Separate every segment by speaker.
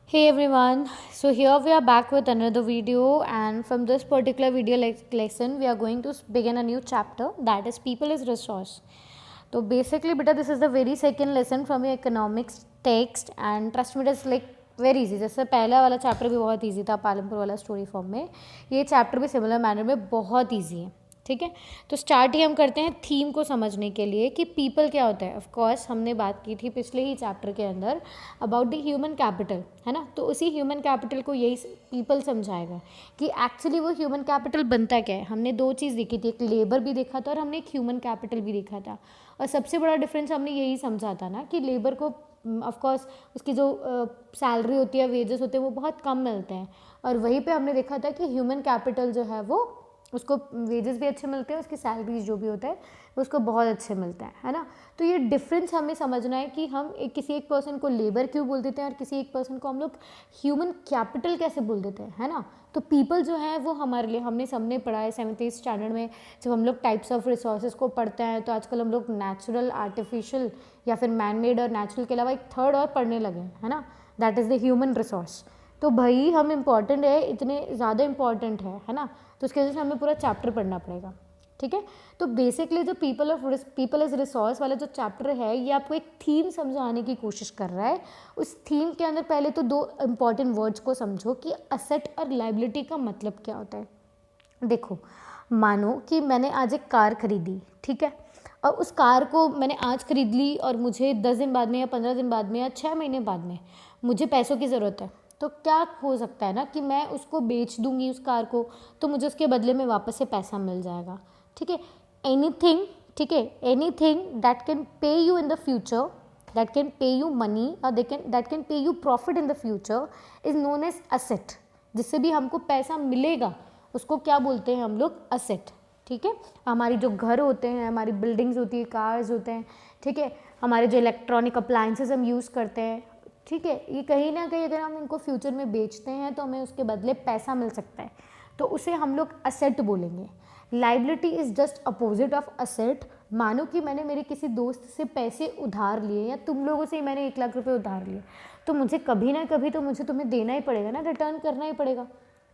Speaker 1: Hey everyone, so here we are back with another video, and from this particular video lesson, we are going to begin a new chapter, that is people is resource. So basically, beta, this is the very second lesson from your economics text, and trust me, it is like very easy. जैसे पहला वाला chapter भी बहुत easy था पालमपुर वाला story form में, ये chapter भी सिमिलर मैनर में बहुत इजी है. ठीक है, तो स्टार्ट ही हम करते हैं थीम को समझने के लिए कि पीपल क्या होता है. ऑफ कोर्स हमने बात की थी पिछले ही चैप्टर के अंदर अबाउट द ह्यूमन कैपिटल, है ना. तो उसी ह्यूमन कैपिटल को यही पीपल समझाएगा कि एक्चुअली वो ह्यूमन कैपिटल बनता क्या है. हमने दो चीज़ देखी थी, एक लेबर भी देखा था और हमने एक ह्यूमन कैपिटल भी देखा था. और सबसे बड़ा डिफरेंस हमने यही समझा था ना कि लेबर को ऑफ कोर्स उसकी जो सैलरी होती है, वेजेस होते हैं, वो बहुत कम मिलते हैं. और वहीं पे हमने देखा था कि ह्यूमन कैपिटल जो है वो उसको वेजेस भी अच्छे मिलते हैं, उसकी सैलरीज जो भी होता है उसको बहुत अच्छे मिलते हैं, है ना. तो ये डिफरेंस हमें समझना है कि हम किसी एक पर्सन को लेबर क्यों बोल देते हैं और किसी एक पर्सन को हम लोग ह्यूमन कैपिटल कैसे बोल देते हैं, है ना. तो पीपल जो है वो हमारे लिए हमने सबने पढ़ा है 7th स्टैंडर्ड में. जब हम लोग टाइप्स ऑफ रिसोर्सेज को पढ़ते हैं तो आजकल हम लोग नेचुरल, आर्टिफिशियल या फिर मैन मेड और नेचुरल के अलावा एक थर्ड और पढ़ने लगे, है ना. That is the human resource. तो भाई हम इम्पॉर्टेंट है, इतने ज़्यादा इम्पॉर्टेंट है ना. तो उसकी वजह से हमें पूरा चैप्टर पढ़ना पड़ेगा. ठीक है, तो बेसिकली जो पीपल एज रिसोर्स वाला जो चैप्टर है ये आपको एक थीम समझाने की कोशिश कर रहा है. उस थीम के अंदर पहले तो दो इम्पॉर्टेंट वर्ड्स को समझो कि असेट और लाइबिलिटी का मतलब क्या होता है. देखो, मानो कि मैंने आज एक कार खरीदी, ठीक है, और उस कार को मैंने आज खरीद ली और मुझे 10 दिन बाद में या 15 दिन बाद में या 6 महीने बाद में मुझे पैसों की ज़रूरत है. तो क्या हो सकता है ना कि मैं उसको बेच दूंगी उस कार को, तो मुझे उसके बदले में वापस से पैसा मिल जाएगा. ठीक है, एनीथिंग, ठीक है, anything that can pay you in the future, that can pay you money और that can pay you profit in the future is known as asset. जिससे भी हमको पैसा मिलेगा उसको क्या बोलते हैं हम लोग, असेट. ठीक है, हमारी जो घर होते हैं, हमारी बिल्डिंग्स होती है, कार्स होते हैं, ठीक है, हमारे जो इलेक्ट्रॉनिक अप्लायंसेस हम यूज़ करते हैं, ठीक है, ये कहीं ना कहीं अगर हम इनको फ्यूचर में बेचते हैं तो हमें उसके बदले पैसा मिल सकता है, तो उसे हम लोग असेट बोलेंगे. Liability is just opposite of asset. मानो कि मैंने मेरे किसी दोस्त से पैसे उधार लिए या तुम लोगों से ही मैंने 1 लाख रुपए उधार लिए, तो मुझे कभी ना कभी तो मुझे तुम्हें देना ही पड़ेगा ना, रिटर्न करना ही पड़ेगा.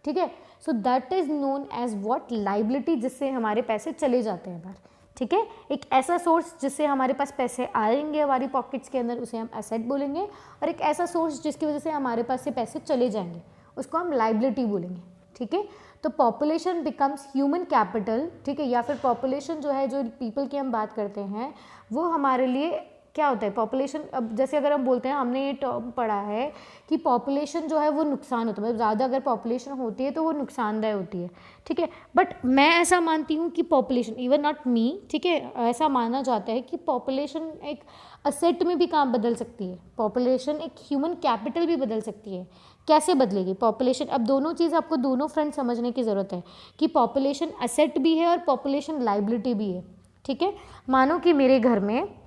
Speaker 1: ठीक है, so that is known as what, liability, जिससे हमारे पैसे चले जाते हैं बाहर. ठीक है, एक ऐसा सोर्स जिससे हमारे पास पैसे आएंगे हमारी पॉकेट्स के अंदर, उसे हम एसेट बोलेंगे. और एक ऐसा सोर्स जिसकी वजह से हमारे पास से पैसे चले जाएंगे, उसको हम लाइबिलिटी बोलेंगे. ठीक है, तो पॉपुलेशन बिकम्स ह्यूमन कैपिटल. ठीक है, या फिर पॉपुलेशन जो है, जो पीपल की हम बात करते हैं, वो हमारे लिए क्या होता है पॉपुलेशन. अब जैसे अगर हम बोलते हैं, हमने ये टर्म पढ़ा है कि पॉपुलेशन जो है वो नुकसान होता है, मतलब ज़्यादा अगर पॉपुलेशन होती है तो वो नुकसानदायक होती है. ठीक है, बट मैं ऐसा मानती हूँ कि पॉपुलेशन, इवन नॉट मी, ठीक है, ऐसा माना जाता है कि पॉपुलेशन एक असेट में भी काम बदल सकती है, पॉपुलेशन एक ह्यूमन कैपिटल भी बदल सकती है. कैसे बदलेगी पॉपुलेशन? अब दोनों चीज़ आपको दोनों फ्रंट समझने की ज़रूरत है कि पॉपुलेशन असेट भी है और पॉपुलेशन लाइबिलिटी भी है. ठीक है, मानो कि मेरे घर में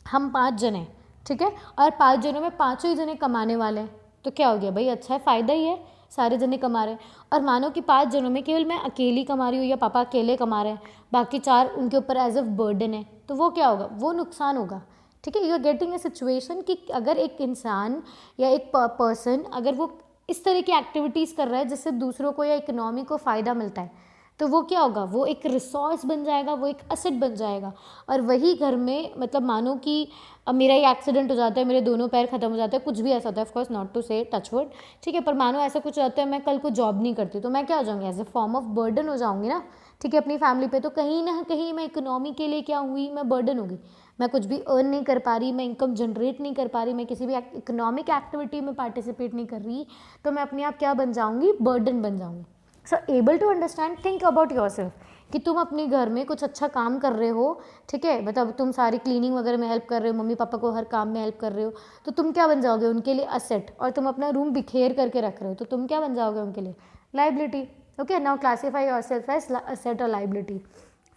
Speaker 1: हम 5 जने, ठीक है, और 5 जनों में 5 ही जने कमाने वाले हैं, तो क्या हो गया भाई, अच्छा है, फ़ायदा ही है, सारे जने कमा रहे हैं. और मानो कि 5 जनों में केवल मैं अकेली कमा रही हूँ या पापा अकेले कमा रहे हैं, बाकी 4 उनके ऊपर एज अ बर्डन है, तो वो क्या होगा, वो नुकसान होगा. ठीक है, you are getting a situation कि अगर एक इंसान या एक पर्सन अगर वो इस तरह की एक्टिविटीज़ कर रहा है जिससे दूसरों को या इकोनॉमी को फ़ायदा मिलता है, तो वो क्या होगा, वो एक रिसोर्स बन जाएगा, वो एक असेट बन जाएगा. और वही घर में, मतलब मानो कि अब मेरा ही एक्सीडेंट हो जाता है, मेरे दोनों पैर ख़त्म हो जाते हैं, कुछ भी ऐसा होता है, ऑफ कोर्स नॉट टू से टचवुड, ठीक है, पर मानो ऐसा कुछ होता है, मैं कल को जॉब नहीं करती, तो मैं क्या हो जाऊँगी, as a form of burden हो जाऊँगी ना. ठीक है, अपनी फैमिली पे, तो कहीं ना कहीं मैं इकोनॉमी के लिए क्या हुई, मैं बर्डन होगी. मैं कुछ भी अर्न नहीं कर पा रही, मैं इनकम जनरेट नहीं कर पा रही, मैं किसी भी इकोनॉमिक एक्टिविटी में पार्टिसिपेट नहीं कर रही, तो मैं अपने आप क्या बन जाऊँगी, बर्डन बन जाऊँगी. So able to understand, think about yourself कि तुम अपने घर में कुछ अच्छा काम कर रहे हो, ठीक है, मतलब तुम सारी क्लीनिंग वगैरह में हेल्प कर रहे हो, मम्मी पापा को हर काम में हेल्प कर रहे हो, तो तुम क्या बन जाओगे उनके लिए, असेट. और तुम अपना रूम बिखेर करके रख रहे हो, तो तुम क्या बन जाओगे उनके लिए, liability. Okay, now classify yourself as asset और लाइबिलिटी.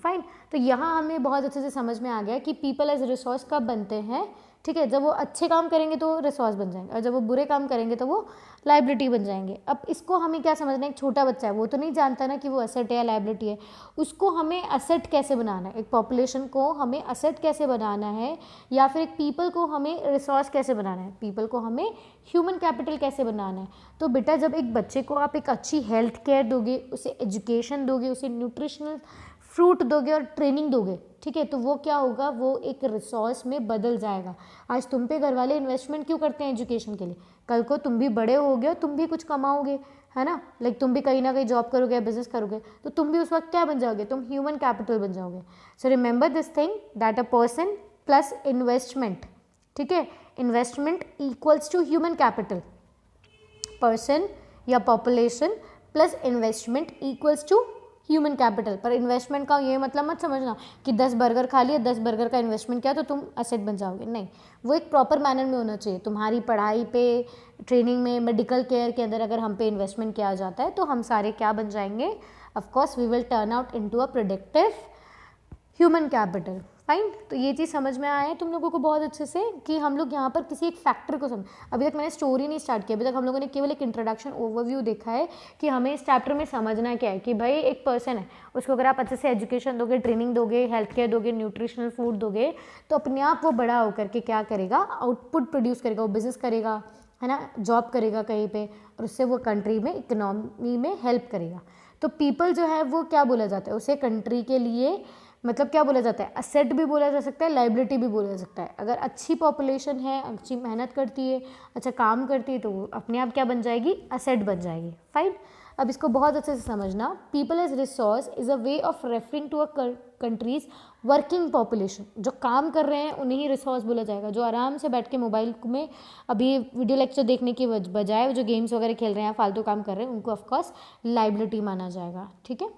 Speaker 1: फाइन, तो यहाँ हमें बहुत अच्छे से समझ में आ गया कि पीपल एज रिसोर्स कब बनते हैं, ठीक है। जब वो अच्छे काम करेंगे तो रिसोर्स बन जाएंगे, और जब वो बुरे काम करेंगे तो वो लाइबिलिटी बन जाएंगे। अब इसको हमें क्या समझना है, एक छोटा बच्चा है वो तो नहीं जानता ना कि वो असेट है या लाइबिलिटी है, उसको हमें असेट कैसे बनाना है, एक पॉपुलेशन को हमें असेट कैसे बनाना है, या फिर एक पीपल को हमें रिसोर्स कैसे बनाना है, पीपल को हमें ह्यूमन कैपिटल कैसे बनाना है। तो बेटा जब एक बच्चे को आप एक अच्छी हेल्थ केयर दोगे, उसे एजुकेशन दोगे, उसे न्यूट्रिशनल फ्रूट दोगे और ट्रेनिंग दोगे, ठीक है, तो वो क्या होगा, वो एक रिसोर्स में बदल जाएगा। आज तुम पे घर वाले इन्वेस्टमेंट क्यों करते हैं एजुकेशन के लिए, कल को तुम भी बड़े होगे और तुम भी कुछ कमाओगे, है ना, लाइक तुम भी कहीं ना कहीं जॉब करोगे, बिजनेस करोगे, तो तुम भी उस वक्त क्या बन जाओगे, तुम ह्यूमन कैपिटल बन जाओगे। So remember this thing that a person plus investment, ठीक है, investment equals to human capital, person या population plus investment equals to human capital. पर इन्वेस्टमेंट का ये मतलब मत समझना कि 10 बर्गर खा लिए, 10 बर्गर का इन्वेस्टमेंट किया तो तुम असेट बन जाओगे, नहीं, वो एक प्रॉपर मैनर में होना चाहिए। तुम्हारी पढ़ाई पे, ट्रेनिंग में, मेडिकल केयर के अंदर अगर हम पे इन्वेस्टमेंट किया जाता है तो हम सारे क्या बन जाएंगे, of course we will turn out into a productive human capital. Fine, तो ये चीज़ समझ में आया है तुम लोगों को बहुत अच्छे से कि हम लोग यहाँ पर किसी एक फैक्टर को समझ, अभी तक मैंने स्टोरी नहीं स्टार्ट किया, अभी तक हम लोगों ने केवल एक इंट्रोडक्शन ओवरव्यू देखा है कि हमें इस चैप्टर में समझना क्या है कि भाई एक पर्सन है, उसको अगर आप अच्छे से एजुकेशन दोगे, ट्रेनिंग दोगे, हेल्थ केयर दोगे, न्यूट्रिशनल फूड दोगे, तो अपने आप वो बड़ा होकर के क्या करेगा, आउटपुट प्रोड्यूस करेगा, वो बिजनेस करेगा, है ना, जॉब करेगा कहीं पे, और उससे वो कंट्री में, इकोनॉमी में हेल्प करेगा। तो पीपल जो है वो क्या बोला जाता है, उसे कंट्री के लिए मतलब क्या बोला जाता है, असेट भी बोला जा सकता है, लाइबिलिटी भी बोला जा सकता है। अगर अच्छी पॉपुलेशन है, अच्छी मेहनत करती है, अच्छा काम करती है, तो वो अपने आप क्या बन जाएगी, असेट बन जाएगी। फाइन, अब इसको बहुत अच्छे से समझना, people as resource is a way of referring to a country's working population. जो काम कर रहे हैं उन्हें ही रिसोर्स बोला जाएगा, जो आराम से बैठ के मोबाइल में अभी वीडियो लेक्चर देखने की बजाय जो गेम्स वगैरह खेल रहे हैं, फालतू काम कर रहे हैं, उनको ऑफकोर्स लाइबिलिटी माना जाएगा। ठीक है,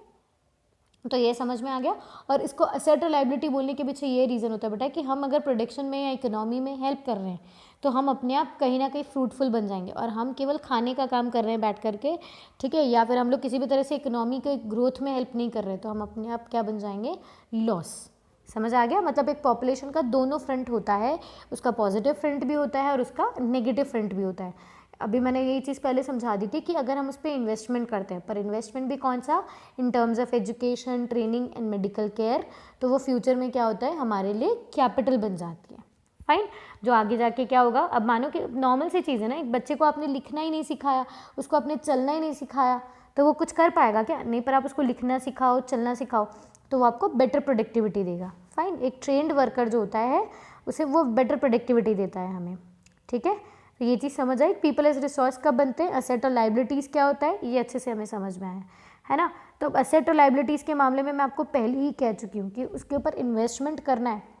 Speaker 1: तो ये समझ में आ गया। और इसको असेट और लाइबिलिटी बोलने के पीछे ये रीज़न होता है बेटा कि हम अगर प्रोडक्शन में या इकोनॉमी में हेल्प कर रहे हैं तो हम अपने आप कहीं ना कहीं फ्रूटफुल बन जाएंगे, और हम केवल खाने का काम कर रहे हैं बैठ करके, ठीक है, या फिर हम लोग किसी भी तरह से इकोनॉमी के ग्रोथ में हेल्प नहीं कर रहे, तो हम अपने आप क्या बन जाएंगे, लॉस। समझ आ गया, मतलब एक पॉपुलेशन का दोनों फ्रंट होता है, उसका पॉजिटिव फ्रंट भी होता है और उसका नेगेटिव फ्रंट भी होता है। अभी मैंने यही चीज़ पहले समझा दी थी कि अगर हम उस पर इन्वेस्टमेंट करते हैं, पर इन्वेस्टमेंट भी कौन सा, इन terms of education, training and medical care, तो वो फ्यूचर में क्या होता है, हमारे लिए कैपिटल बन जाती है। फाइन, जो आगे जाके क्या होगा, अब मानो कि नॉर्मल सी चीज़ है ना, एक बच्चे को आपने लिखना ही नहीं सिखाया, उसको आपने चलना ही नहीं सिखाया, तो वो कुछ कर पाएगा क्या, नहीं, पर आप उसको लिखना सिखाओ, चलना सिखाओ, तो वो आपको बेटर प्रोडक्टिविटी देगा। फाइन, एक ट्रेंड वर्कर जो होता है उसे वो बेटर प्रोडक्टिविटी देता है हमें। ठीक है, तो ये चीज़ समझ आई, पीपल एज रिसोर्स कब बनते हैं, असेट और लाइबिलिटीज़ क्या होता है, ये अच्छे से हमें समझ में आया है ना। तो असेट और लाइबिलिटीज़ के मामले में मैं आपको पहले ही कह चुकी हूँ कि उसके ऊपर इन्वेस्टमेंट करना है।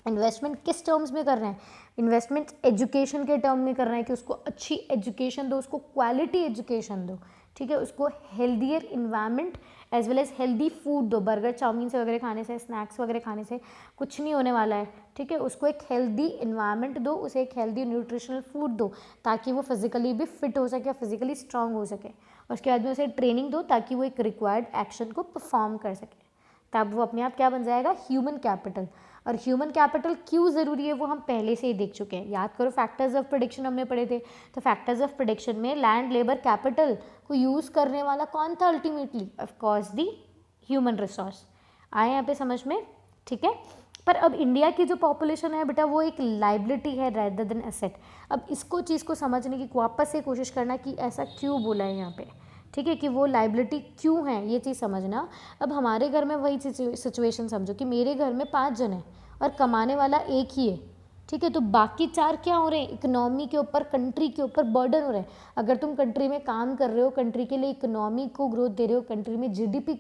Speaker 1: इन्वेस्टमेंट किस टर्म्स में कर रहे हैं, इन्वेस्टमेंट एजुकेशन के टर्म में कर रहे हैं कि उसको अच्छी एजुकेशन दो, उसको क्वालिटी एजुकेशन दो, ठीक है, उसको healthier environment as well as healthy food दो। बर्गर चाउमीन से वगैरह खाने से, स्नैक्स वगैरह खाने से कुछ नहीं होने वाला है, ठीक है, उसको एक हेल्दी इन्वायरमेंट दो, उसे एक हेल्दी न्यूट्रिशनल फूड दो ताकि वो फिजिकली भी फिट हो सके, फिजिकली स्ट्रांग हो सके। और उसके बाद में उसे ट्रेनिंग दो ताकि वो एक रिक्वायर्ड एक्शन को परफॉर्म कर सके, तब वो अपने आप क्या बन जाएगा, ह्यूमन कैपिटल। और ह्यूमन कैपिटल क्यों ज़रूरी है वो हम पहले से ही देख चुके हैं, याद करो फैक्टर्स ऑफ प्रोडक्शन हमने पढ़े थे। तो फैक्टर्स ऑफ प्रोडक्शन में लैंड, लेबर, कैपिटल को यूज़ करने वाला कौन था ultimately, of course the human resource. आए यहाँ पे समझ में, ठीक है। पर अब इंडिया की जो पॉपुलेशन है बेटा वो एक लाइबिलिटी है रेदर देन एसेट। अब इसको चीज़ को समझने की वापस से कोशिश करना कि ऐसा क्यों बोला है यहाँ पे, ठीक है, कि वो लाइबिलिटी क्यों है, ये चीज़ समझना। अब हमारे घर में वही सिचुएशन समझो कि मेरे घर में 5 जन हैं और कमाने वाला एक ही है, ठीक है, तो बाकी 4 क्या हो रहे हैं, इकोनॉमी के ऊपर, कंट्री के ऊपर बर्डन हो रहे हैं। अगर तुम कंट्री में काम कर रहे हो, कंट्री के लिए इकोनॉमी को ग्रोथ दे रहे हो, कंट्री में जीडीपी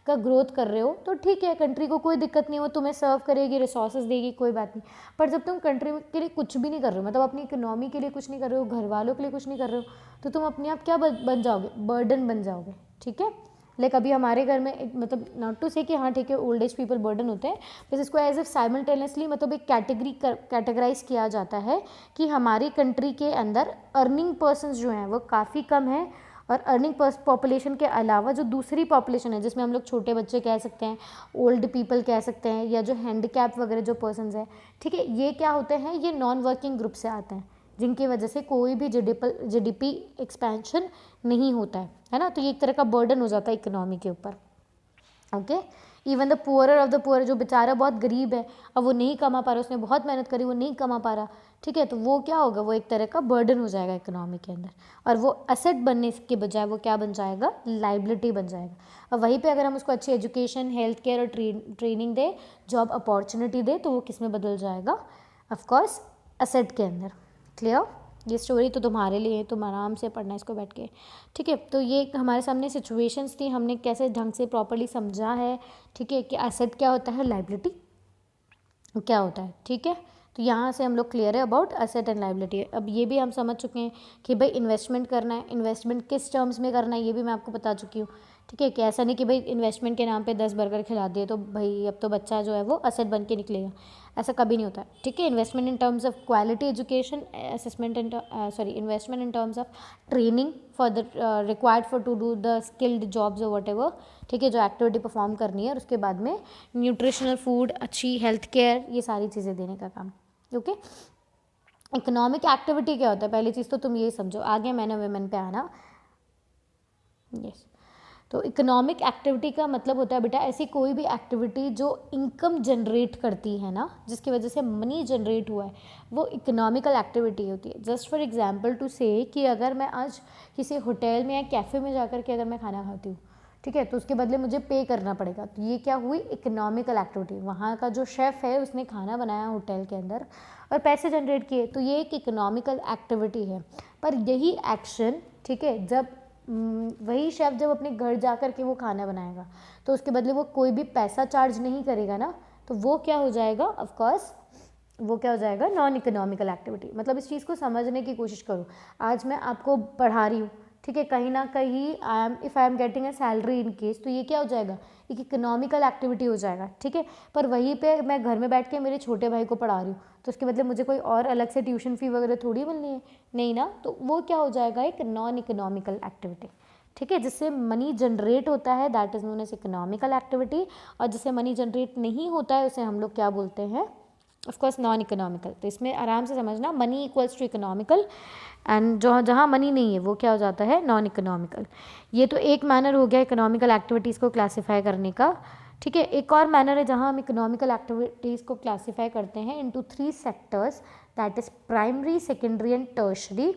Speaker 1: का ग्रोथ कर रहे हो, तो ठीक है, कंट्री को कोई दिक्कत नहीं, वो तुम्हें सर्व करेगी, रिसोर्सेज देगी, कोई बात नहीं। पर जब तुम कंट्री के लिए कुछ भी नहीं कर रहे हो, मतलब अपनी इकोनॉमी के लिए कुछ नहीं कर रहे हो, घर वालों के लिए कुछ नहीं कर रहे हो, तो तुम अपने आप क्या बन जाओगे, बर्डन बन जाओगे। ठीक है, लाइक अभी हमारे घर में एक, मतलब नॉट टू से कि हाँ ठीक है ओल्ड एज पीपल बर्डन होते हैं, बस इसको एज इफ साइमल्टेनियसली मतलब एक कैटेगराइज किया जाता है कि हमारी कंट्री के अंदर अर्निंग पर्सनस जो हैं वो काफ़ी कम है और अर्निंग पॉपुलेशन के अलावा जो दूसरी पॉपुलेशन है, जिसमें हम लोग छोटे बच्चे कह सकते हैं, ओल्ड पीपल कह सकते हैं, या जो हैंडीकैप वगैरह जो पर्सनस हैं, ठीक है, ये क्या होते हैं, ये नॉन वर्किंग ग्रुप से आते हैं, जिनकी वजह से कोई भी जीडीपी एक्सपेंशन नहीं होता है ना। तो ये एक तरह का बर्डन हो जाता है इकोनॉमी के ऊपर। Okay, even the poorer of the poor, जो बेचारा बहुत गरीब है, अब वो नहीं कमा पा रहा, उसने बहुत मेहनत करी, वो नहीं कमा पा रहा, ठीक है, तो वो क्या होगा, वो एक तरह का बर्डन हो जाएगा इकोनॉमी के अंदर, और वो एसेट बनने के बजाय वो क्या बन जाएगा, लाइबिलिटी बन जाएगा। और वहीं पे अगर हम उसको अच्छी एजुकेशन, हेल्थ केयर और ट्रेनिंग दे, जॉब अपॉर्चुनिटी दे, तो वो किस में बदल जाएगा, ऑफकोर्स एसेट के अंदर। क्लियर? ये स्टोरी तो तुम्हारे लिए है, तुम आराम से पढ़ना इसको बैठ के, ठीक है। तो ये हमारे सामने सिचुएशंस थी, हमने कैसे ढंग से प्रॉपर्ली समझा है, ठीक है, कि एसेट क्या होता है, लाइबिलिटी क्या होता है, ठीक है। तो यहाँ से हम लोग क्लियर है अबाउट एसेट एंड लाइबिलिटी। अब ये भी हम समझ चुके हैं कि भाई इन्वेस्टमेंट करना है, इन्वेस्टमेंट किस टर्म्स में करना है, ये भी मैं आपको बता चुकी हूँ, ठीक है, कि ऐसा नहीं कि भाई इन्वेस्टमेंट के नाम पे 10 बर्गर खिला दिए तो भाई अब तो बच्चा जो है वो एसेट बन के निकलेगा, ऐसा कभी नहीं होता है, ठीक है। Investment in terms of quality education, investment in terms of training for the required for to do the skilled jobs और वट एवर, ठीक है, जो एक्टिविटी परफॉर्म करनी है, और उसके बाद में न्यूट्रिशनल फूड, अच्छी हेल्थ केयर, ये सारी चीज़ें देने का काम। ओके, इकोनॉमिक एक्टिविटी क्या होता है, पहली चीज़ तो तुम ये समझो, आगे मैन और वेमेन पे आना। यस, तो इकोनॉमिक एक्टिविटी का मतलब होता है बेटा ऐसी कोई भी एक्टिविटी जो इनकम जनरेट करती है ना, जिसकी वजह से मनी जनरेट हुआ है, वो इकोनॉमिकल एक्टिविटी होती है। जस्ट फॉर एग्जांपल टू से कि अगर मैं आज किसी होटल में या कैफ़े में जाकर के अगर मैं खाना खाती हूँ, ठीक है, तो उसके बदले मुझे पे करना पड़ेगा, तो ये क्या हुई, इकोनॉमिकल एक्टिविटी। वहाँ का जो शेफ़ है उसने खाना बनाया होटल के अंदर और पैसे जनरेट किए, तो ये एक इकोनॉमिकल एक्टिविटी है। पर यही एक्शन, ठीक है, जब वही शेफ़ जब अपने घर जा कर के वो खाना बनाएगा, तो उसके बदले वो कोई भी पैसा चार्ज नहीं करेगा ना, तो वो क्या हो जाएगा, ऑफ कोर्स वो क्या हो जाएगा, नॉन इकोनॉमिकल एक्टिविटी। मतलब इस चीज़ को समझने की कोशिश करो। आज मैं आपको पढ़ा रही हूँ, ठीक है, कहीं ना कहीं if I am getting a salary in case, तो ये क्या हो जाएगा, एक इकोनॉमिकल एक्टिविटी हो जाएगा, ठीक है। पर वहीं पे मैं घर में बैठ के मेरे छोटे भाई को पढ़ा रही हूँ, तो उसके बदले मुझे कोई और अलग से ट्यूशन फ़ी वगैरह थोड़ी मिलनी है, नहीं ना, तो वो क्या हो जाएगा, एक नॉन इकोनॉमिकल एक्टिविटी, ठीक है, जिससे मनी जनरेट होता है, that is known as economical activity. और जिससे मनी जनरेट नहीं होता है उसे हम लोग क्या बोलते हैं, ऑफकोर्स नॉन इकोनॉमिकल। तो इसमें आराम से समझना, money equals to economical, and जहाँ मनी नहीं है वो क्या हो जाता है, नॉन इकोनॉमिकल। ये तो एक मैनर हो गया इकोनॉमिकल एक्टिविटीज़ को क्लासीफाई करने का, ठीक है। एक और मैनर है जहाँ हम इकोनॉमिकल एक्टिविटीज़ को क्लासीफाई करते हैं into 3 sectors, that is primary, secondary and tertiary,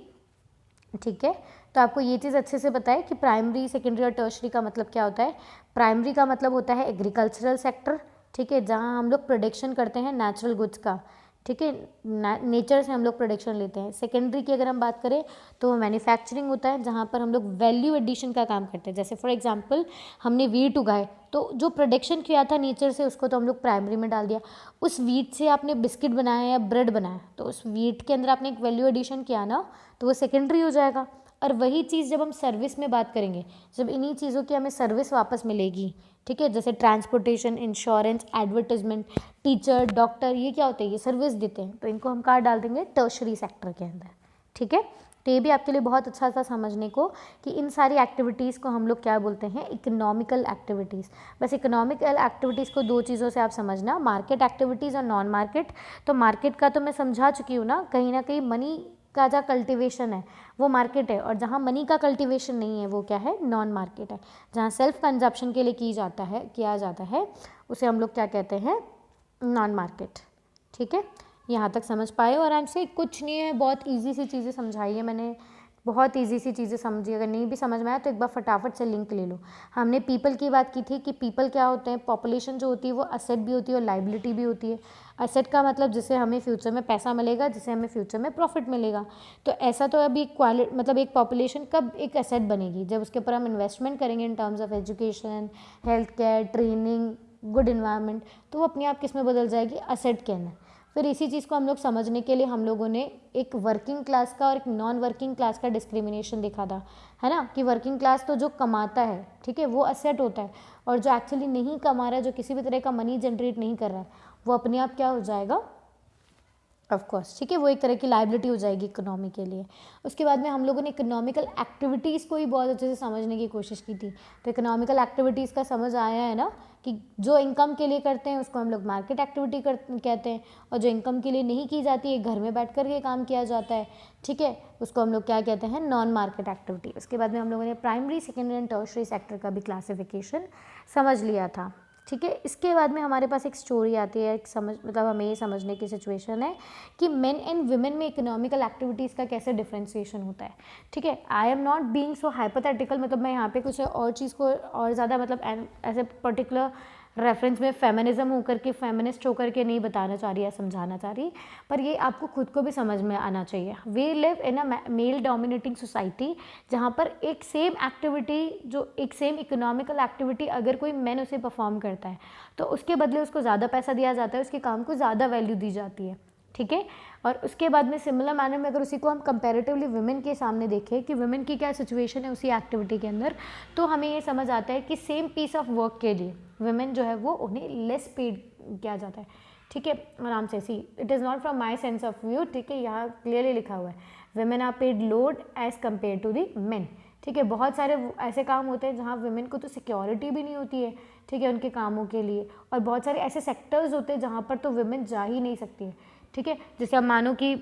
Speaker 1: ठीक है। तो आपको ये चीज़ अच्छे से पता है कि प्राइमरी, सेकेंडरी और टर्शरी का मतलब क्या होता है। प्राइमरी का मतलब होता है एग्रीकल्चरल सेक्टर, ठीक है, जहाँ हम लोग प्रोडक्शन करते हैं नेचुरल गुड्स का, ठीक है, नेचर से हम लोग प्रोडक्शन लेते हैं। सेकेंडरी की अगर हम बात करें तो वो मैन्युफैक्चरिंग होता है, जहाँ पर हम लोग वैल्यू एडिशन का काम करते हैं। जैसे फॉर एग्जांपल हमने वीट उगाए, तो जो प्रोडक्शन किया था नेचर से उसको तो हम लोग प्राइमरी में डाल दिया। उस वीट से आपने बिस्किट बनाया या ब्रेड बनाया, तो उस वीट के अंदर आपने एक वैल्यू एडिशन किया ना, तो वो सेकेंडरी हो जाएगा। और वही चीज़ जब हम सर्विस में बात करेंगे, जब इन्हीं चीज़ों की हमें सर्विस वापस मिलेगी, ठीक है, जैसे transportation, insurance, advertisement, teacher, doctor, ये क्या होते हैं, ये सर्विस देते हैं, तो इनको हम कहाँ डाल देंगे, टर्शरी सेक्टर के अंदर, ठीक है। तो ये भी आपके लिए बहुत अच्छा था समझने को कि इन सारी एक्टिविटीज़ को हम लोग क्या बोलते हैं, इकोनॉमिकल एक्टिविटीज़। बस इकोनॉमिकल एक्टिविटीज़ को 2 चीज़ों से आप समझना, मार्केट एक्टिविटीज़ और नॉन मार्केट। तो मार्केट का तो मैं समझा चुकी हूँ ना, कहीं ना कहीं मनी का जहाँ कल्टीवेशन है वो मार्केट है, और जहाँ मनी का कल्टीवेशन नहीं है वो क्या है, नॉन मार्केट है। जहाँ सेल्फ कंजप्शन के लिए किया जाता है उसे हम लोग क्या कहते हैं, नॉन मार्केट, ठीक है। यहाँ तक समझ पाए और आराम से, कुछ नहीं है, बहुत इजी सी चीज़ें समझाई है मैंने, बहुत इजी सी चीज़ें समझी। अगर नहीं भी समझ में आया तो एक बार फटाफट से लिंक ले लो। हमने पीपल की बात की थी कि पीपल क्या होते हैं, पॉपुलेशन जो होती है वो असेट भी होती है और लाइबिलिटी भी होती है। असेट का मतलब जिससे हमें फ्यूचर में पैसा मिलेगा, जिससे हमें फ्यूचर में प्रॉफिट मिलेगा। तो ऐसा तो अभी मतलब एक पॉपुलेशन कब एक असेट बनेगी, जब उसके ऊपर हम इन्वेस्टमेंट करेंगे इन terms of education, health care, training, good environment, तो वो अपने आप किस में बदल जाएगी, असेट के अंदर। फिर इसी चीज़ को हम लोग समझने के लिए हम लोगों ने एक वर्किंग क्लास का और एक नॉन वर्किंग क्लास का डिस्क्रिमिनेशन देखा था, है ना, कि वर्किंग क्लास तो जो कमाता है, ठीक है, वो असेट होता है, और जो एक्चुअली नहीं कमा रहा है, जो किसी भी तरह का मनी जनरेट नहीं कर रहा है, वो अपने आप क्या हो जाएगा, ऑफ कोर्स, ठीक है, वो एक तरह की लाइबिलिटी हो जाएगी इकोनॉमी के लिए। उसके बाद में हम लोगों ने इकोनॉमिकल एक्टिविटीज़ को ही बहुत अच्छे से समझने की कोशिश की थी। तो इकोनॉमिकल एक्टिविटीज़ का समझ आया है ना, कि जो इनकम के लिए करते हैं उसको हम लोग मार्केट एक्टिविटी कहते हैं, और जो इनकम के लिए नहीं की जाती है, घर में बैठ कर के काम किया जाता है, ठीक है, उसको हम लोग क्या कहते हैं, नॉन मार्केट एक्टिविटी। उसके बाद में हम लोगों ने primary, secondary and tertiary sector का भी क्लासिफिकेशन समझ लिया था, ठीक है। इसके बाद में हमारे पास एक स्टोरी आती है, एक समझ मतलब हमें ये समझने की सिचुएशन है कि मेन एंड वुमेन में इकोनॉमिकल एक्टिविटीज़ का कैसे डिफ्रेंसिएशन होता है, ठीक है। I am not being so hypothetical, मतलब मैं यहाँ पे कुछ और चीज़ को और ज़्यादा मतलब ऐसे पर्टिकुलर रेफरेंस में फेमिनिज्म होकर के, फेमिनिस्ट होकर के नहीं बताना चाह रही या समझाना चाह रही, पर ये आपको खुद को भी समझ में आना चाहिए। We live in a male dominating society, जहाँ पर एक सेम एक्टिविटी, जो एक सेम इकोनॉमिकल एक्टिविटी अगर कोई मैन उसे परफॉर्म करता है तो उसके बदले उसको ज़्यादा पैसा दिया जाता है, उसके काम को ज़्यादा वैल्यू दी जाती है, ठीक है। और उसके बाद में सिमिलर मैनर में अगर उसी को हम कंपैरेटिवली वुमेन के सामने देखें कि वुमेन की क्या सिचुएशन है उसी एक्टिविटी के अंदर, तो हमें ये समझ आता है कि सेम पीस ऑफ वर्क के लिए वुमेन जो है वो उन्हें लेस पेड किया जाता है, ठीक है। आराम से, see it is not from my sense of view, ठीक है, यहाँ क्लियरली लिखा हुआ है women are paid low as compare to the men, ठीक है। बहुत सारे ऐसे काम होते हैं जहाँ वुमेन को तो सिक्योरिटी भी नहीं होती है, ठीक है, उनके कामों के लिए, और बहुत सारे ऐसे सेक्टर्स होते हैं जहाँ पर तो वुमेन जा ही नहीं सकती है, ठीक है। जैसे आप मानो कि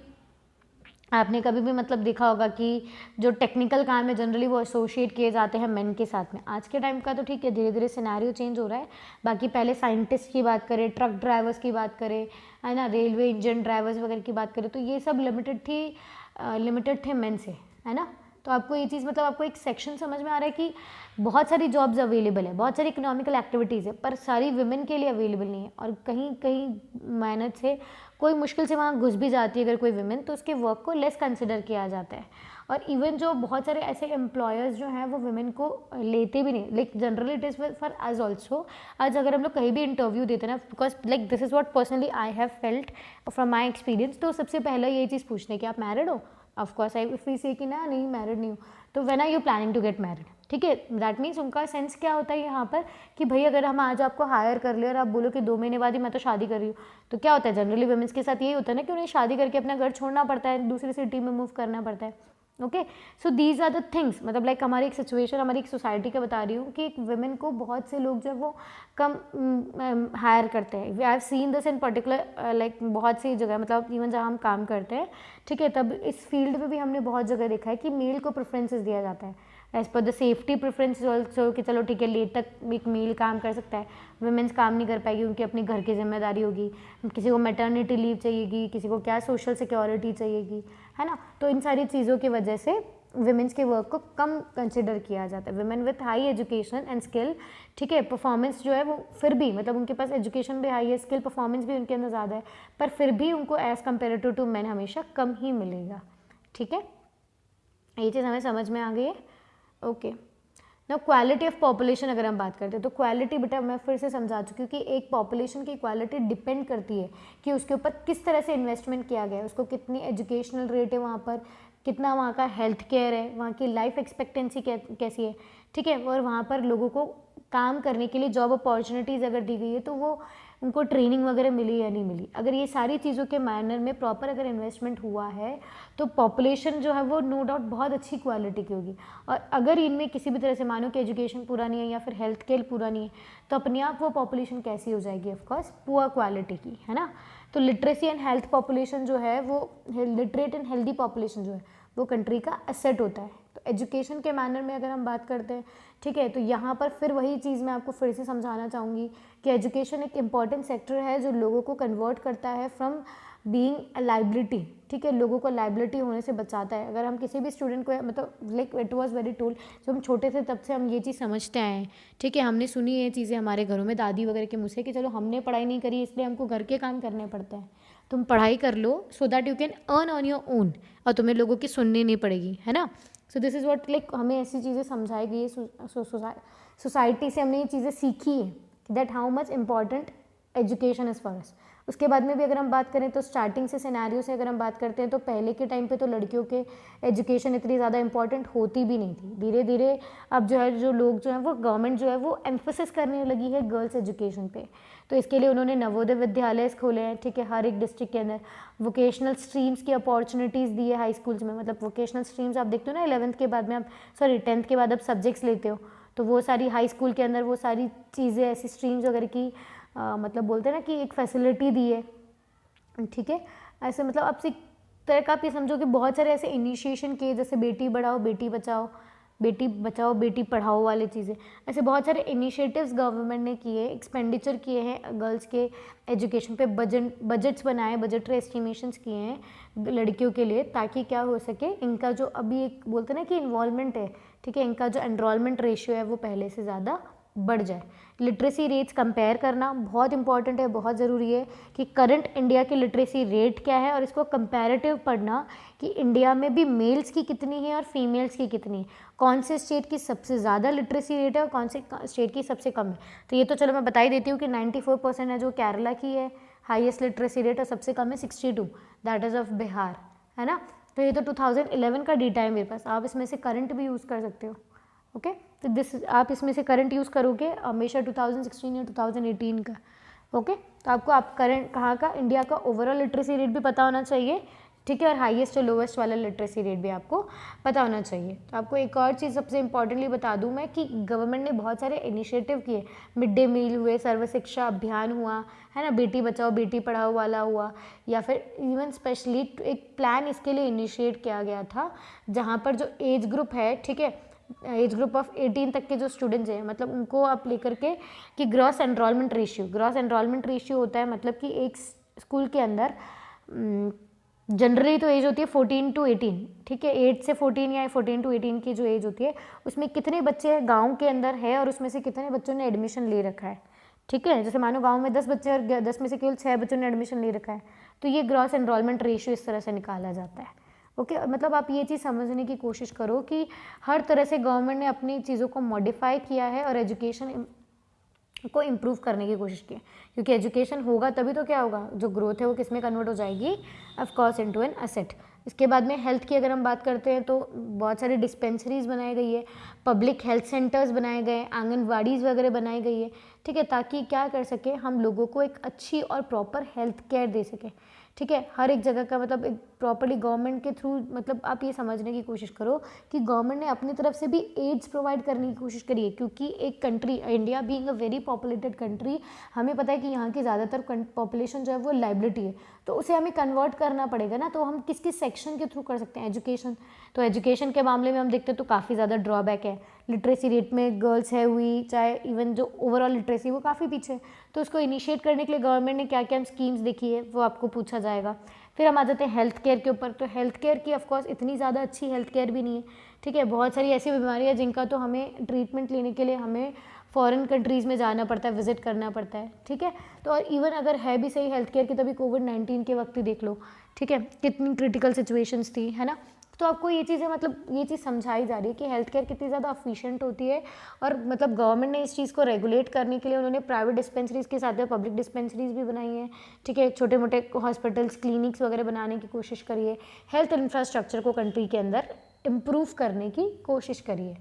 Speaker 1: आपने कभी भी मतलब देखा होगा कि जो टेक्निकल काम है जनरली वो एसोशिएट किए जाते हैं मेन के साथ में। आज के टाइम का तो ठीक है, धीरे धीरे सिनेरियो चेंज हो रहा है। बाकी पहले साइंटिस्ट की बात करें, ट्रक ड्राइवर्स की बात करें, है ना, रेलवे इंजन ड्राइवर्स वगैरह की बात करें, तो ये सब लिमिटेड थे मेन से, है ना। तो आपको ये चीज़ मतलब आपको एक सेक्शन समझ में आ रहा है कि बहुत सारी जॉब्स अवेलेबल है, बहुत सारी इकोनॉमिकल एक्टिविटीज़ है, पर सारी वुमेन के लिए अवेलेबल नहीं है, और कहीं कहीं मेहनत से कोई मुश्किल से वहाँ घुस भी जाती है अगर कोई वुमेन, तो उसके वर्क को लेस कंसिडर किया जाता है। और इवन जो बहुत सारे ऐसे एम्प्लॉयर्स जो हैं वो वुमेन को लेते भी नहीं, like generally it is for us also. आज अगर हम लोग कहीं भी इंटरव्यू देते हैं ना, because like this is what personally I have felt from my experience, तो सबसे पहले ये चीज़ पूछने कि आप मैरिड हो। ऑफकोर्स आई इफ वी से कि ना नहीं मैरिड नहीं हूँ, तो when are you planning to get married, ठीक है। दैट मीन्स उनका सेंस क्या होता है यहाँ पर कि भाई अगर हम आज आपको हायर कर ले और आप बोलो कि 2 महीने बाद ही मैं तो शादी कर रही हूँ, तो क्या होता है जनरली वुमेन्स के साथ यही होता है ना कि उन्हें शादी करके अपना घर छोड़ना पड़ता है, दूसरी सिटी में मूव करना पड़ता है। Okay, so these are the things, मतलब लाइक हमारी एक सिचुएशन, हमारी एक सोसाइटी का बता रही हूँ कि एक वुमेन को बहुत से लोग जो है वो कम हायर करते हैं। We have seen this in particular like बहुत सी जगह, मतलब इवन जहाँ हम काम करते हैं, ठीक है, तब इस फील्ड में भी हमने बहुत जगह देखा है कि मेल को प्रेफरेंसेस दिया जाता है as per the safety preference also, कि चलो ठीक है लेट तक एक मेल काम कर सकता है, वुमेन्स काम नहीं कर पाएगी, उनकी अपनी घर की जिम्मेदारी होगी, किसी को मैटरनिटी लीव चाहिएगी, किसी को क्या सोशल सिक्योरिटी चाहिएगी, है ना। तो इन सारी चीज़ों की वजह से वुमेन्स के वर्क को कम कंसिडर किया जाता है। Women with high education and skill, ठीक है, परफॉर्मेंस जो है वो फिर भी, मतलब उनके पास एजुकेशन भी हाई है, स्किल परफॉर्मेंस भी उनके अंदर ज़्यादा है, पर फिर भी उनको एज़ कम्पेरेटिव टू मैन हमेशा कम ही मिलेगा, ठीक है। ये चीज़ हमें समझ में आ गई है। ओके, ना क्वालिटी ऑफ पॉपुलेशन अगर हम बात करते हैं तो क्वालिटी बेटा मैं फिर से समझा चुकी हूँ कि एक पॉपुलेशन की क्वालिटी डिपेंड करती है कि उसके ऊपर किस तरह से इन्वेस्टमेंट किया गया है, उसको कितनी एजुकेशनल रेट है वहाँ पर, कितना वहाँ का हेल्थ केयर है, वहाँ की लाइफ एक्सपेक्टेंसी कैसी है, ठीक है, और वहाँ पर लोगों को काम करने के लिए जॉब अपॉर्चुनिटीज़ अगर दी गई है तो वो उनको ट्रेनिंग वगैरह मिली या नहीं मिली। अगर ये सारी चीज़ों के मायनर में प्रॉपर अगर इन्वेस्टमेंट हुआ है तो पॉपुलेशन जो है वो नो डाउट बहुत अच्छी क्वालिटी की होगी। और अगर इनमें किसी भी तरह से मानो कि एजुकेशन पूरा नहीं है या फिर हेल्थ केयर पूरा नहीं है तो अपने आप वो पॉपुलेशन कैसी हो जाएगी, ऑफकोर्स पुअर क्वालिटी की, है ना। तो लिटरेसी एंड हेल्थ पॉपुलेशन जो है वो, लिटरेट एंड हेल्दी पॉपुलेशन जो है वो कंट्री का एसेट होता है। तो एजुकेशन के मैनर में अगर हम बात करते हैं, ठीक है, तो यहाँ पर फिर वही चीज़ मैं आपको फिर से समझाना चाहूँगी कि एजुकेशन एक इम्पॉर्टेंट सेक्टर है जो लोगों को कन्वर्ट करता है फ्रॉम बीइंग अ लाइबिलिटी, ठीक है, लोगों को लाइबिलिटी होने से बचाता है। अगर हम किसी भी स्टूडेंट को, मतलब like it was very told, जब हम छोटे थे तब से हम ये चीज़ समझते आए हैं, ठीक है, हमने सुनी ये चीज़ें हमारे घरों में दादी वगैरह के मुँह से कि चलो हमने पढ़ाई नहीं करी इसलिए हमको घर के काम करने पड़ते हैं, तुम पढ़ाई कर लो so that you can earn on your own, और तुम्हें लोगों की सुननी नहीं पड़ेगी, है ना। So this is what like हमें ऐसी चीज़ें समझाई गई है, सोसाइटी से हमने ये चीज़ें सीखी है that how much important education is for us. उसके बाद में भी अगर हम बात करें तो स्टार्टिंग से सिनेरियो से अगर हम बात करते हैं तो पहले के टाइम पे तो लड़कियों के एजुकेशन इतनी ज़्यादा इंपॉर्टेंट होती भी नहीं थी। धीरे धीरे अब जो है जो लोग जो हैं वो गवर्नमेंट जो है वो एम्फोसिस करने लगी है गर्ल्स एजुकेशन पे। तो इसके लिए उन्होंने नवोदय विद्यालय खोले हैं, ठीक है, हर एक डिस्ट्रिक्ट के अंदर। वोकेशनल स्ट्रीम्स की अपॉर्चुनिटीज़ दी है हाई स्कूल्स में, मतलब वोकेशनल स्ट्रीम्स आप देखते हो ना 11th के बाद में आप 10th के बाद आप सब्जेक्ट्स लेते हो, तो वो सारी हाई स्कूल के अंदर वो सारी चीज़ें ऐसी स्ट्रीम्स वगैरह की मतलब बोलते हैं ना कि एक फैसिलिटी दी है, ठीक है। ऐसे मतलब अब एक तरह का आप ये समझो कि बहुत सारे ऐसे इनिशिएशन किए, जैसे बेटी बढ़ाओ बेटी बचाओ, बेटी बचाओ बेटी पढ़ाओ वाले चीज़ें, ऐसे बहुत सारे इनिशिएटिव्स गवर्नमेंट ने किए, एक्सपेंडिचर किए हैं गर्ल्स के एजुकेशन पे, बजट्स बनाए, बजटरी एस्टिमेशंस किए हैं लड़कियों के लिए, ताकि क्या हो सके इनका जो अभी एक बोलते हैं ना कि इन्वॉल्वमेंट है, ठीक है, इनका जो एनरोलमेंट रेशियो है वो पहले से ज़्यादा बढ़ जाए। लिटरेसी रेट्स कंपेयर करना बहुत इंपॉर्टेंट है, बहुत ज़रूरी है कि करंट इंडिया की लिटरेसी रेट क्या है और इसको कंपैरेटिव पढ़ना कि इंडिया में भी मेल्स की कितनी है और फीमेल्स की कितनी है, कौन से स्टेट की सबसे ज़्यादा लिटरेसी रेट है और कौन से स्टेट की सबसे कम है। तो ये तो चलो मैं बता ही देती हूँ कि 94% है जो केरला की है हाईएस्ट लिटरेसी रेट, और सबसे कम है 62, दैट इज़ ऑफ बिहार, है ना। तो ये तो 2011 का डेटा है मेरे पास, आप इसमें से करंट भी यूज़ कर सकते हो, ओके। तो दिस आप इसमें से करंट यूज़ करोगे हमेशा 2016 या 2018 का, ओके। तो आपको आप करंट कहाँ का, इंडिया का ओवरऑल लिटरेसी रेट भी पता होना चाहिए, ठीक है, और हाईएस्ट और लोवेस्ट वाला लिटरेसी रेट भी आपको पता होना चाहिए। तो आपको एक और चीज़ सबसे इंपॉर्टेंटली बता दूं मैं कि गवर्नमेंट ने बहुत सारे इनिशिएटिव किए, मिड डे मील हुए, सर्व शिक्षा अभियान हुआ, है ना, बेटी बचाओ बेटी पढ़ाओ वाला हुआ, या फिर इवन स्पेशली एक प्लान इसके लिए इनिशिएट किया गया था जहाँ पर जो एज ग्रुप है, ठीक है, एज ग्रुप ऑफ 18 तक के जो स्टूडेंट्स हैं, मतलब उनको आप लेकर के कि ग्रॉस एनरोलमेंट रेशियो होता है, मतलब कि एक स्कूल के अंदर जनरली तो एज होती है 14 to 18, ठीक है, 8 से 14 या 14 to 18 की जो एज होती है उसमें कितने बच्चे गांव के अंदर है और उसमें से कितने बच्चों ने एडमिशन ले रखा है, ठीक है। जैसे मानो गांव में 10 बच्चे और 10 में से केवल 6 बच्चों ने एडमिशन ले रखा है, तो ये ग्रॉस एनरोलमेंट रेशियो इस तरह से निकाला जाता है, ओके। मतलब आप ये चीज़ समझने की कोशिश करो कि हर तरह से गवर्नमेंट ने अपनी चीज़ों को मॉडिफाई किया है और एजुकेशन को इम्प्रूव करने की कोशिश की है, क्योंकि एजुकेशन होगा तभी तो क्या होगा, जो ग्रोथ है वो किस में कन्वर्ट हो जाएगी, of course into an asset. इसके बाद में हेल्थ की अगर हम बात करते हैं तो बहुत सारी डिस्पेंसरीज बनाई गई है, पब्लिक हेल्थ सेंटर्स बनाए गए, आंगनवाड़ीज़ वगैरह बनाई गई है, ठीक है, ताकि क्या कर सके हम लोगों को एक अच्छी और प्रॉपर हेल्थ केयर दे सके, ठीक है। हर एक जगह का मतलब एक प्रॉपर्ली गवर्नमेंट के थ्रू, मतलब आप ये समझने की कोशिश करो कि गवर्नमेंट ने अपनी तरफ से भी एड्स प्रोवाइड करने की कोशिश करी है, क्योंकि एक country India being a very populated country, हमें पता है कि यहाँ की ज़्यादातर पॉपुलेशन जो है वो लाइबिलिटी है, तो उसे हमें कन्वर्ट करना पड़ेगा ना। तो हम किस किस सेक्शन के थ्रू कर सकते हैं, एजुकेशन, तो एजुकेशन के मामले में हम देखते हैं तो काफ़ी ज़्यादा ड्रॉबैक है, लिटरेसी रेट में गर्ल्स है हुई, चाहे इवन जो ओवरऑल लिटरेसी वो काफ़ी पीछे है। तो उसको इनिशिएट करने के लिए गवर्नमेंट ने क्या क्या स्कीम्स देखी है वो आपको पूछा जाएगा। फिर हम आ जाते हैं हेल्थ केयर के ऊपर, तो हेल्थ केयर की ऑफकोर्स इतनी ज़्यादा अच्छी हेल्थ केयर भी नहीं है, ठीक है। बहुत सारी ऐसी बीमारियाँ जिनका तो हमें ट्रीटमेंट लेने के लिए हमें फॉरेन कंट्रीज़ में जाना पड़ता है, विजिट करना पड़ता है, ठीक है। तो और इवन अगर है भी सही हेल्थ केयर की, तभी कोविड-19 के वक्त ही देख लो, ठीक है, कितनी क्रिटिकल सिचुएशंस थी, है ना। तो आपको ये चीज़ें मतलब ये चीज़ समझाई जा रही है कि हेल्थ केयर कितनी ज़्यादा एफिशिएंट होती है, और मतलब गवर्नमेंट ने इस चीज़ को रेगुलेट करने के लिए उन्होंने प्राइवेट डिस्पेंसरीज़ के साथ में पब्लिक डिस्पेंसरीज़ भी बनाई हैं, ठीक है, छोटे मोटे हॉस्पिटल्स क्लिनिक्स वगैरह बनाने की कोशिश करी है, हेल्थ इंफ्रास्ट्रक्चर को कंट्री के अंदर इम्प्रूव करने की कोशिश करी है,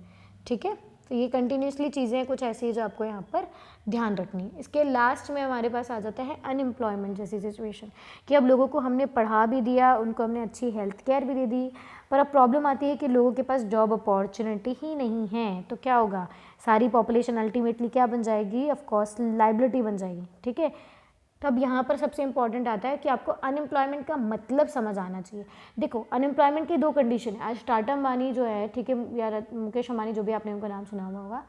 Speaker 1: ठीक है। तो ये कंटिन्यूसली चीज़ें कुछ ऐसी है जो आपको यहाँ पर ध्यान रखनी है। इसके लास्ट में हमारे पास आ जाता है अनएम्प्लॉयमेंट जैसी सिचुएशन, कि अब लोगों को हमने पढ़ा भी दिया, उनको हमने अच्छी हेल्थ केयर भी दे दी, पर अब प्रॉब्लम आती है कि लोगों के पास जॉब अपॉर्चुनिटी ही नहीं है। तो क्या होगा, सारी पॉपुलेशन अल्टीमेटली क्या बन जाएगी, ऑफ कोर्स लाइबिलिटी बन जाएगी, ठीक है। तब यहाँ पर सबसे इंपॉर्टेंट आता है कि आपको अनएम्प्लॉयमेंट का मतलब समझ आना चाहिए। देखो अनएम्प्लॉयमेंट की दो कंडीशन है। आज टाटा अंबानी जो है, ठीक है, या मुकेश अंबानी, जो भी आपने उनका नाम सुना हुआ होगा,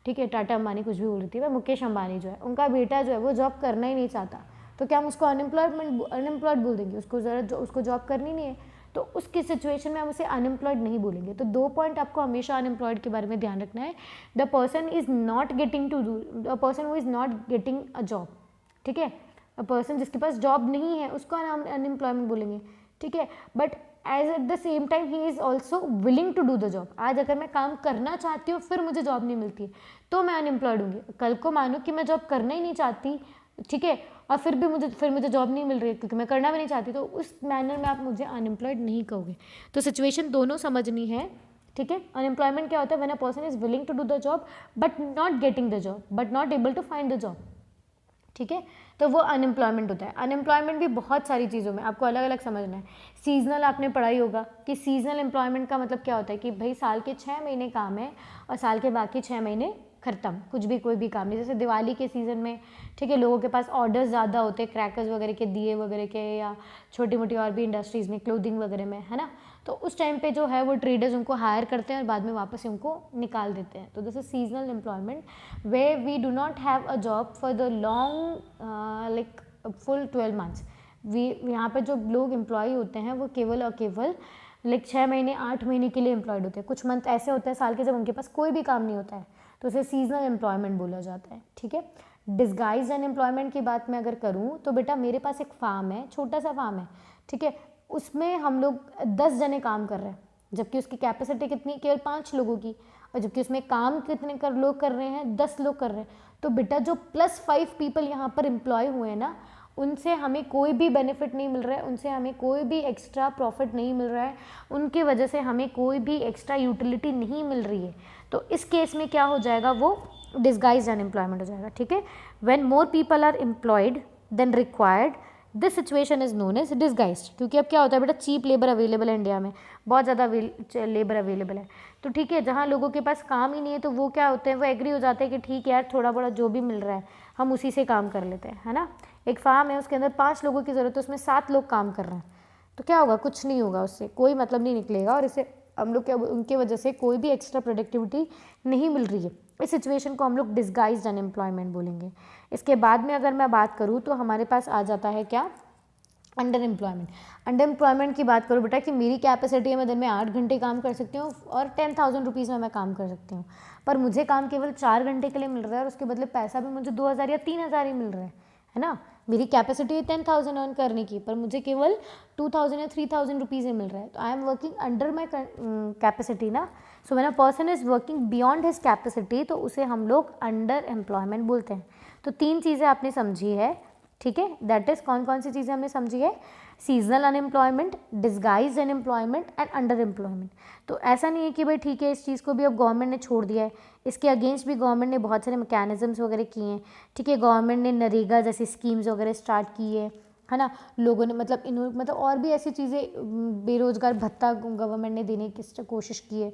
Speaker 1: ठीक है, टाटा अंबानी कुछ भी बोल रही थी मैं, मुकेश अंबानी जो है, उनका बेटा जो है वो जॉब करना ही नहीं चाहता, तो क्या हम उसको अनएम्प्लॉयड बोल देंगे, उसको जॉब करनी नहीं है, तो उसकी सिचुएशन में हम उसे अनएम्प्लॉयड नहीं बोलेंगे। तो दो पॉइंट आपको हमेशा अनएम्प्लॉयड के बारे में ध्यान रखना है। The person is not getting to do, the person who is not getting a job, ठीक है, अ पर्सन जिसके पास जॉब नहीं है उसको हम अनएम्प्लॉयमेंट बोलेंगे, ठीक है। But as at the same time he is also willing to do the job. आज अगर मैं काम करना चाहती हूँ फिर मुझे जॉब नहीं मिलती है तो मैं अनएम्प्लॉयड हूँगी। कल को मानो कि मैं जॉब करना ही नहीं चाहती, ठीक है, और फिर मुझे जॉब नहीं मिल रही है क्योंकि मैं करना भी नहीं चाहती, तो उस मैनर में आप मुझे अनएम्प्लॉयड नहीं कहोगे। तो सिचुएशन दोनों समझनी है, ठीक है। अनएम्प्लॉयमेंट क्या होता है? When a person is willing to do the job but not getting the job, but not able to find the job, ठीक है, तो वो अनएम्प्लॉयमेंट होता है। अनएम्प्लॉयमेंट भी बहुत सारी चीज़ों में आपको अलग अलग समझना है। सीजनल आपने पढ़ा ही होगा कि सीजनल एम्प्लॉयमेंट का मतलब क्या होता है कि भाई साल के 6 महीने काम है और साल के बाकी 6 महीने खत्म, कुछ भी कोई भी काम नहीं। जैसे दिवाली के सीज़न में, ठीक है, लोगों के पास ऑर्डर्स ज़्यादा होते हैं क्रैकर्स वगैरह के, दिए वगैरह के, या छोटी मोटी और भी इंडस्ट्रीज़ में, क्लोथिंग वगैरह में, है ना। तो उस टाइम पे जो है वो ट्रेडर्स उनको हायर करते हैं और बाद में वापस उनको निकाल देते हैं। तो this is seasonal employment way we do not have a job for the long like full 12 months. यहाँ पे जो लोग एम्प्लॉय होते हैं वो केवल और केवल लाइक 6 महीने 8 महीने के लिए एम्प्लॉयड होते हैं। कुछ मंथ ऐसे होते हैं साल के जब उनके पास कोई भी काम नहीं होता है, तो उसे सीजनल एम्प्लॉयमेंट बोला जाता है, ठीक है। डिस्गाइज अनएम्प्लॉयमेंट की बात मैं अगर करूँ तो बेटा मेरे पास एक फार्म है, छोटा सा फार्म है, ठीक है, उसमें हम लोग 10 जने काम कर रहे हैं, जबकि उसकी कैपेसिटी कितनी, केवल 5 लोगों की, और जबकि उसमें काम कितने लोग कर रहे हैं, 10 लोग कर रहे हैं। तो बेटा जो +5 पीपल यहाँ पर एम्प्लॉय हुए हैं ना, उनसे हमें कोई भी बेनिफिट नहीं मिल रहा है, उनसे हमें कोई भी एक्स्ट्रा प्रॉफिट नहीं मिल रहा है, उनकी वजह से हमें कोई भी एक्स्ट्रा यूटिलिटी नहीं मिल रही है। तो इस केस में क्या हो जाएगा, वो डिस्गाइज्ड अनएम्प्लॉयमेंट हो जाएगा, ठीक है। When more people are employed then required, this situation is known as disguised. क्योंकि अब क्या होता है बेटा, चीप लेबर अवेलेबल है इंडिया में, बहुत ज़्यादा लेबर अवेलेबल है, तो ठीक है, जहाँ लोगों के पास काम ही नहीं है तो वो क्या होते हैं, वो एग्री हो जाते हैं कि ठीक है यार, थोड़ा बड़ा जो भी मिल रहा है हम उसी से काम कर लेते हैं, है ना। एक फार्म है, उसके अंदर 5 लोगों की ज़रूरत है, उसमें 7 लोग काम कर रहे हैं, तो क्या होगा, कुछ नहीं होगा, उससे कोई मतलब नहीं निकलेगा, और इससे हम लोग क्या, उनके वजह से कोई भी एक्स्ट्रा प्रोडक्टिविटी नहीं मिल रही है। इस सिचुएशन को हम लोग डिस्गाइज्ड अनएम्प्लॉयमेंट बोलेंगे। इसके बाद में अगर मैं बात करूँ तो हमारे पास आ जाता है क्या, अंडर एम्प्लॉयमेंट। अंडर एम्प्लॉयमेंट की बात करूँ बेटा कि मेरी कैपेसिटी है, मैं दिन में 8 घंटे काम कर सकती हूँ और 10,000 रुपीज़ में मैं काम कर सकती हूँ, पर मुझे काम केवल 4 घंटे के लिए मिल रहा है और उसके बदले पैसा भी मुझे 2,000 या 3,000 ही मिल रहा है ना। मेरी कैपेसिटी है 10,000 अर्न करने की, पर मुझे केवल 2,000 या 3,000 रुपीज़ ही मिल रहा है, तो I am working under my capacity ना। So when a person is working beyond his capacity, तो उसे हम लोग अंडर एम्प्लॉयमेंट बोलते हैं। तो 3 चीज़ें आपने समझी है, ठीक है, दैट इज कौन कौन सी चीज़ें हमने समझी है, seasonal unemployment, disguised unemployment and under employment. तो ऐसा नहीं है कि भाई ठीक है इस चीज़ को भी अब गवर्नमेंट ने छोड़ दिया है, इसके अगेंस्ट भी गवर्नमेंट ने बहुत सारे मैकेनिज्म्स वगैरह किए हैं, ठीक है। गवर्नमेंट ने नरेगा जैसी स्कीम्स वगैरह स्टार्ट की है ना, लोगों ने मतलब और भी ऐसी चीज़ें, बेरोजगार भत्ता गवर्नमेंट ने देने की कोशिश की है।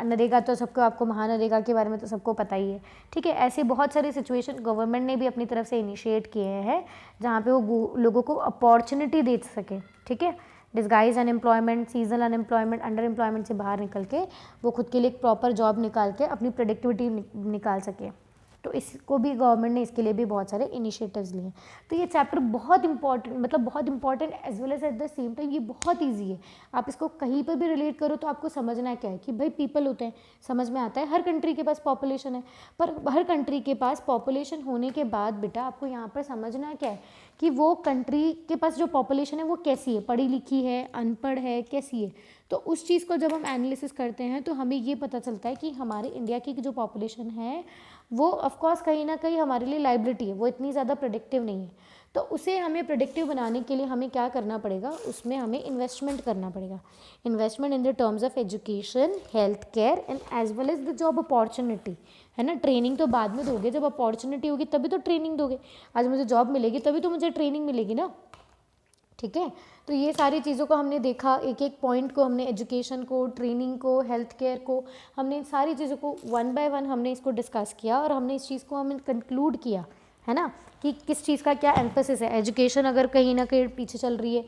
Speaker 1: नरेगा तो सबको, आपको महानरेगा के बारे में तो सबको पता ही है, ठीक है। ऐसे बहुत सारी सिचुएशन गवर्नमेंट ने भी अपनी तरफ से इनिशिएट किए हैं जहाँ पे वो लोगों को अपॉर्चुनिटी दे सके, ठीक है। Disguise unemployment, seasonal unemployment, under employment से बाहर निकल के वो खुद के लिए एक प्रॉपर जॉब निकाल के अपनी प्रोडक्टिविटी निकाल सके। तो इसको भी गवर्नमेंट ने, इसके लिए भी बहुत सारे इनिशिएटिव्स लिए। तो ये चैप्टर बहुत इंपॉर्टेंट, मतलब बहुत important as well as at the same time ये बहुत ईजी है। आप इसको कहीं पर भी रिलेट करो तो आपको समझना क्या है कि भाई पीपल होते हैं, समझ में आता है, हर कंट्री के पास पॉपुलेशन है, पर हर कंट्री के पास पॉपुलेशन होने के बाद बेटा आपको यहाँ पर समझना क्या है कि वो कंट्री के पास जो पॉपुलेशन है वो कैसी है, पढ़ी लिखी है, अनपढ़ है, कैसी है। तो उस चीज़ को जब हम एनालिसिस करते हैं तो हमें ये पता चलता है कि हमारे इंडिया की जो पॉपुलेशन है वो ऑफकोर्स कहीं ना कहीं हमारे लिए लाइबिलिटी है, वो इतनी ज़्यादा प्रोडक्टिव नहीं है। तो उसे हमें प्रोडक्टिव बनाने के लिए हमें क्या करना पड़ेगा, उसमें हमें इन्वेस्टमेंट करना पड़ेगा। Investment in the terms of education, health care and as well as the job opportunity, है ना। ट्रेनिंग तो बाद में दोगे, जब अपॉर्चुनिटी होगी तभी तो ट्रेनिंग दोगे। आज मुझे जॉब मिलेगी तभी तो मुझे ट्रेनिंग मिलेगी ना, ठीक है। तो ये सारी चीज़ों को हमने देखा, एक एक पॉइंट को हमने, एजुकेशन को, ट्रेनिंग को, हेल्थ केयर को, हमने सारी चीज़ों को 1 बाय 1 हमने इसको डिस्कस किया और हमने इस चीज़ को हमने कंक्लूड किया, है ना, कि किस चीज़ का क्या एम्फेसिस है। एजुकेशन अगर कहीं ना कहीं पीछे चल रही है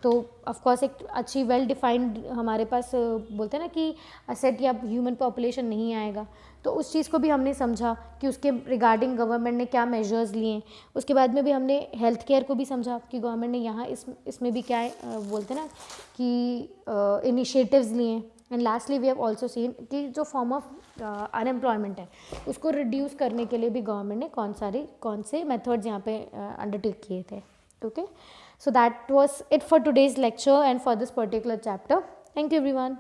Speaker 1: तो ऑफकोर्स एक अच्छी वेल डिफाइंड हमारे पास बोलते हैं ना कि असेट या ह्यूमन पॉपुलेशन नहीं आएगा, तो उस चीज़ को भी हमने समझा कि उसके रिगार्डिंग गवर्नमेंट ने क्या मेजर्स लिए हैं। उसके बाद में भी हमने हेल्थ केयर को भी समझा कि गवर्नमेंट ने यहाँ इसमें भी क्या है, बोलते हैं ना कि इनिशिएटिव्स लिए हैं। And lastly we have also seen कि जो फॉर्म ऑफ अनएम्प्लॉयमेंट है उसको रिड्यूस करने के लिए भी गवर्नमेंट ने कौन से मेथड्स यहाँ पे अंडरटेक किए थे, okay. So that was it for today's lecture and for this particular chapter. Thank you everyone.